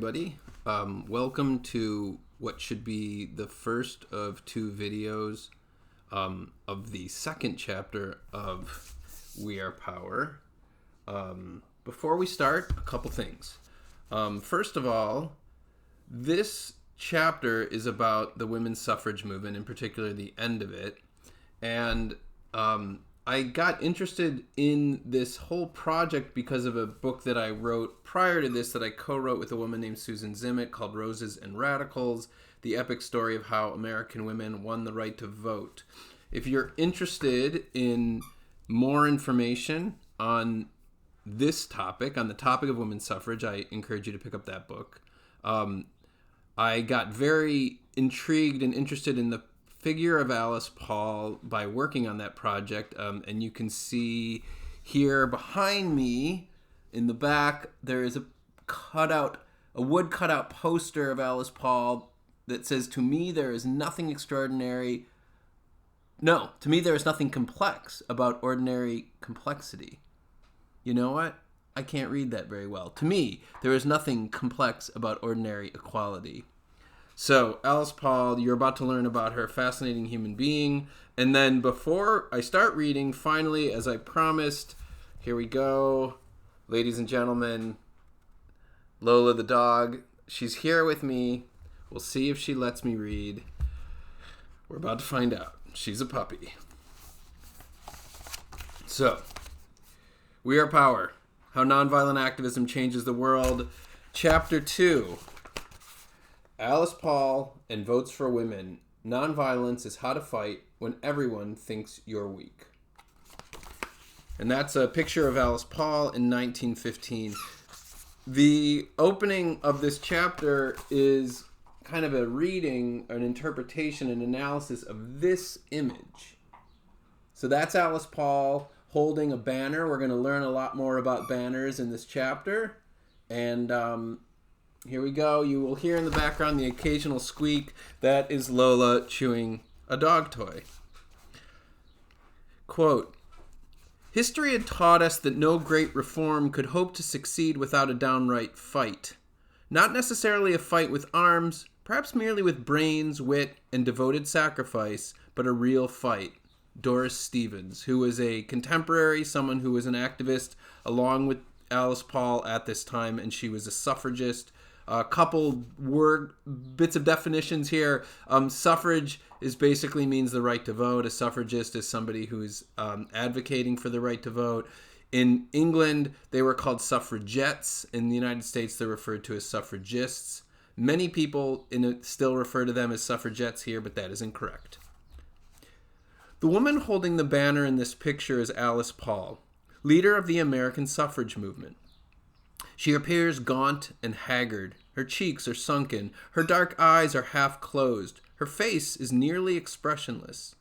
Everybody. Welcome to what should be the first of two videos of the second chapter of We Are Power. Before we start, a couple things. First of all, this chapter is about the women's suffrage movement, in particular the end of it. And I got interested in this whole project because of a book that I wrote prior to this that I co-wrote with a woman named Susan Zimmett called Roses and Radicals, the epic story of how American women won the right to vote. If you're interested in more information on this topic, on the topic of women's suffrage, I encourage you to pick up that book. I got very intrigued and interested in the figure of Alice Paul by working on that project, and you can see here behind me in the back there is a wood cutout poster of Alice Paul that says, "To me there is nothing extraordinary. No, to me there is nothing complex about ordinary complexity." You know what? I can't read that very well. To me, there is nothing complex about ordinary equality. So, Alice Paul, you're about to learn about her, fascinating human being. And then before I start reading, finally, as I promised, here we go. Ladies and gentlemen, Lola the dog, she's here with me. We'll see if she lets me read. We're about to find out. She's a puppy. So, We Are Power, How Nonviolent Activism Changes the World, Chapter 2. Alice Paul and Votes for Women. Nonviolence is how to fight when everyone thinks you're weak. And that's a picture of Alice Paul in 1915. The opening of this chapter is kind of a reading, an interpretation, an analysis of this image. So that's Alice Paul holding a banner. We're going to learn a lot more about banners in this chapter. And here we go. You will hear in the background the occasional squeak. That is Lola chewing a dog toy. Quote, "History had taught us that no great reform could hope to succeed without a downright fight. Not necessarily a fight with arms, perhaps merely with brains, wit, and devoted sacrifice, but a real fight." Doris Stevens, who was a contemporary, someone who was an activist along with Alice Paul at this time, and she was a suffragist. A couple bits of definitions here. Suffrage basically means the right to vote. A suffragist is somebody who's advocating for the right to vote. In England, they were called suffragettes. In the United States, they're referred to as suffragists. Many people still refer to them as suffragettes here, but that is incorrect. The woman holding the banner in this picture is Alice Paul, leader of the American suffrage movement. She appears gaunt and haggard. Her cheeks are sunken. Her dark eyes are half closed. Her face is nearly expressionless.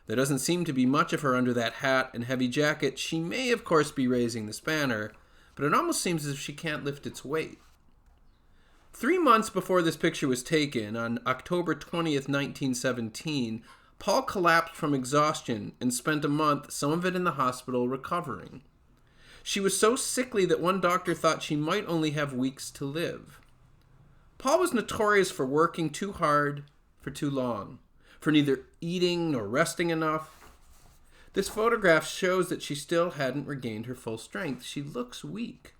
There doesn't seem to be much of her under that hat and heavy jacket. She may, of course, be raising this banner, but it almost seems as if she can't lift its weight. 3 months before this picture was taken, on October 20th, 1917, Paul collapsed from exhaustion and spent a month, some of it in the hospital, recovering. She was so sickly that one doctor thought she might only have weeks to live. Paul was notorious for working too hard for too long, for neither eating nor resting enough. This photograph shows that she still hadn't regained her full strength. She looks weak.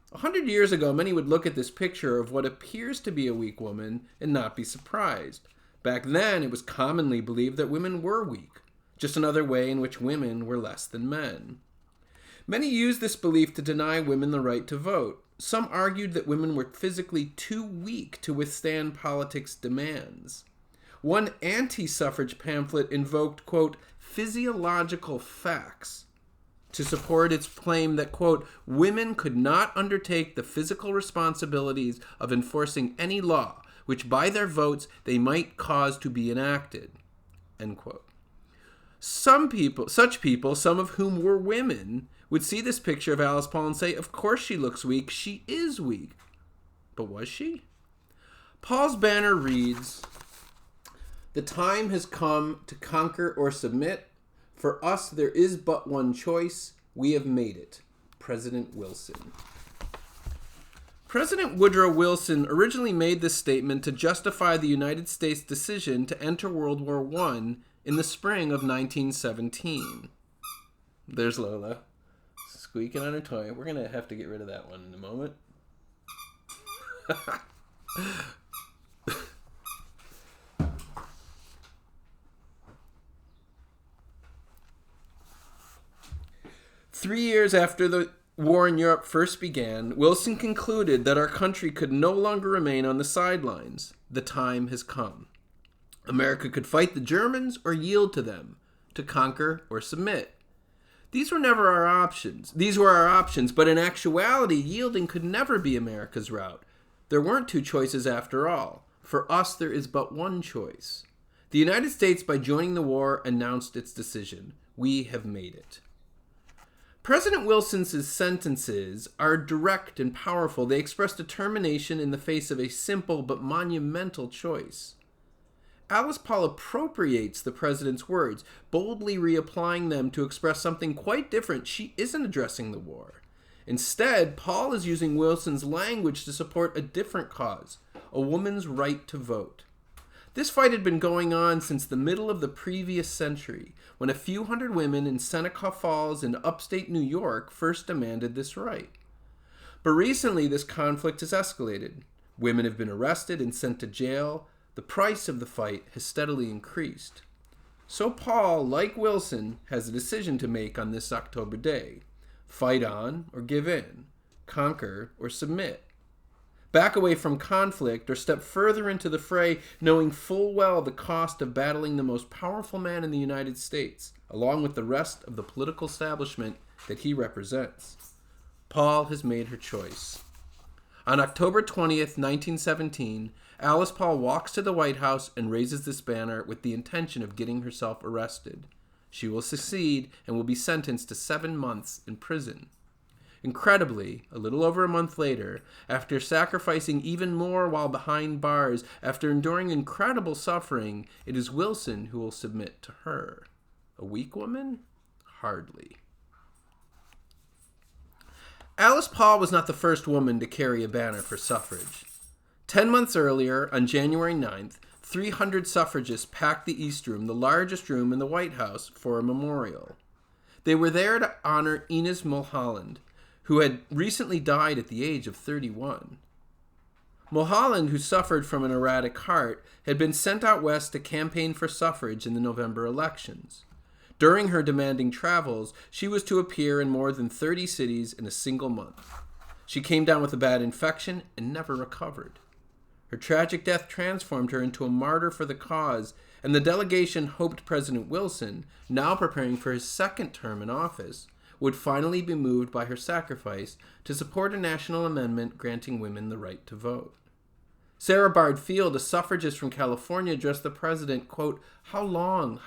100 years ago, many would look at this picture of what appears to be a weak woman and not be surprised. Back then, it was commonly believed that women were weak, just another way in which women were less than men. Many used this belief to deny women the right to vote. Some argued that women were physically too weak to withstand politics' demands. One anti-suffrage pamphlet invoked, quote, physiological facts to support its claim that, quote, women could not undertake the physical responsibilities of enforcing any law which by their votes they might cause to be enacted, end quote. Such people, some of whom were women, would see this picture of Alice Paul and say, of course she looks weak, she is weak. But was she? Paul's banner reads, "The time has come to conquer or submit. For us there is but one choice. We have made it. President Wilson." President Woodrow Wilson originally made this statement to justify the United States' decision to enter World War I in the spring of 1917. There's Lola, squeaking on her toy. We're going to have to get rid of that one in a moment. 3 years after the war in Europe first began, Wilson concluded that our country could no longer remain on the sidelines. The time has come. America could fight the Germans or yield to them, to conquer or submit. These were our options, but in actuality, yielding could never be America's route. There weren't two choices after all. For us, there is but one choice. The United States, by joining the war, announced its decision. We have made it. President Wilson's sentences are direct and powerful. They express determination in the face of a simple but monumental choice. Alice Paul appropriates the president's words, boldly reapplying them to express something quite different. She isn't addressing the war. Instead, Paul is using Wilson's language to support a different cause, a woman's right to vote. This fight had been going on since the middle of the previous century, when a few hundred women in Seneca Falls in upstate New York first demanded this right. But recently, this conflict has escalated. Women have been arrested and sent to jail. The price of the fight has steadily increased. So Paul, like Wilson, has a decision to make on this October day. Fight on or give in. Conquer or submit. Back away from conflict or step further into the fray, knowing full well the cost of battling the most powerful man in the United States, along with the rest of the political establishment that he represents. Paul has made her choice. On October 20th, 1917, Alice Paul walks to the White House and raises this banner with the intention of getting herself arrested. She will succeed and will be sentenced to 7 months in prison. Incredibly, a little over a month later, after sacrificing even more while behind bars, after enduring incredible suffering, it is Wilson who will submit to her. A weak woman? Hardly. Alice Paul was not the first woman to carry a banner for suffrage. 10 months earlier, on January 9th, 300 suffragists packed the East Room, the largest room in the White House, for a memorial. They were there to honor Inez Mulholland, who had recently died at the age of 31. Mulholland, who suffered from an erratic heart, had been sent out west to campaign for suffrage in the November elections. During her demanding travels, she was to appear in more than 30 cities in a single month. She came down with a bad infection and never recovered. Her tragic death transformed her into a martyr for the cause, and the delegation hoped President Wilson, now preparing for his second term in office, would finally be moved by her sacrifice to support a national amendment granting women the right to vote. Sarah Bard Field, a suffragist from California, addressed the president, quote, how long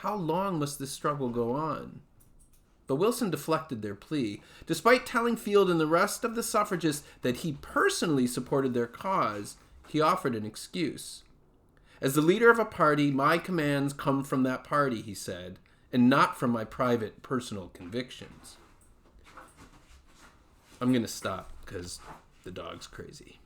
must this struggle go on? But Wilson deflected their plea. Despite telling Field and the rest of the suffragists that he personally supported their cause, he offered an excuse. As the leader of a party, my commands come from that party, he said, and not from my private, personal convictions. I'm going to stop because the dog's crazy.